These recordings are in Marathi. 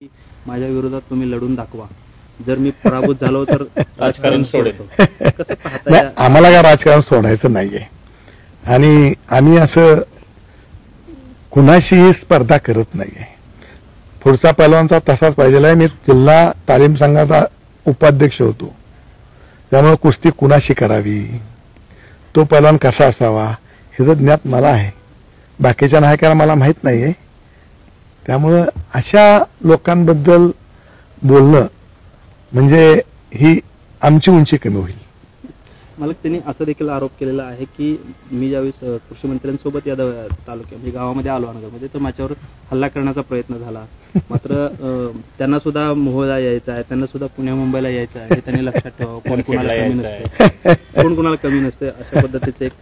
माझ्या विरोधात तुम्ही लढून दाखवा, जर मी पराभूत झालो तर राजकारण सोडतो. कसं पाहताय? आम्हाला काय राजकारण सोडायचं नाहीये आणि आम्ही असं कुणाशीही स्पर्धा करत नाहीये. पुढचा पैलवानचा तसाच पाहिजे. मी जिल्हा तालीम संघाचा उपाध्यक्ष होतो, त्यामुळे कुस्ती कुणाशी करावी, तो पैलवान कसा असावा हे जर ज्ञात मला आहे, बाकीच्या नाही कारण मला माहित नाहीये. त्यामुळं अशा लोकांबद्दल बोलणं म्हणजे ही आमची उंची कमी होईल. मला त्यांनी असं देखील आरोप केलेला आहे की मी ज्यावेळेस कृषी मंत्र्यांसोबत या तालुक्यात म्हणजे गावामध्ये आलो नगरमध्ये, तर माझ्यावर हल्ला करण्याचा प्रयत्न झाला. मात्र त्यांना सुद्धा मोहोळला यायचं आहे, त्यांना सुद्धा पुण्या मुंबईला यायचं आहे, हे त्यांनी लक्षात ठेवावं. कोण कोणाला कमी नसते, कोण कोणाला कमी नसते, अशा पद्धतीचे एक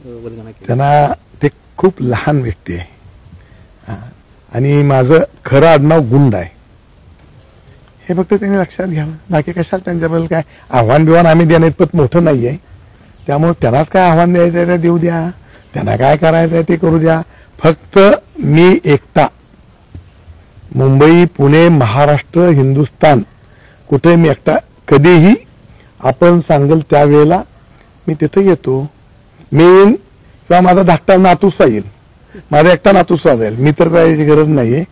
वर्णन केलं. त्यांना ते खूप लहान व्यक्ती आहे आणि माझं खरं आडनाव गुंड आहे हे फक्त त्यांनी लक्षात घ्यावं. बाकी कशाला त्यांच्याबद्दल काय आव्हान बिव्हान आम्ही देण्यात पण मोठं नाहीये. त्यामुळे त्यांनाच काय आव्हान द्यायचं आहे ते देऊ द्या, त्यांना काय करायचं आहे ते करू द्या. फक्त मी एकटा मुंबई, पुणे, महाराष्ट्र, हिंदुस्थान कुठे मी एकटा कधीही आपण सांगेल त्यावेळेला मी तिथे येतो. मी येईन किंवा माझा धाकटा नातूसा येईल, माझा एकटा नातूसा जाईल, मी तर जायची गरज नाहीये.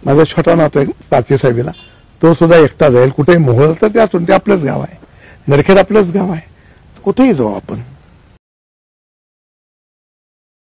माझा छोटा नातू आहे 5वी 6वीला, तो सुद्धा एकटा जाईल. कुठेही मोहोळ तर ते असून ते आपलंच गाव आहे, नरखेड आपलंच गाव आहे, कुठेही जाऊ आपण.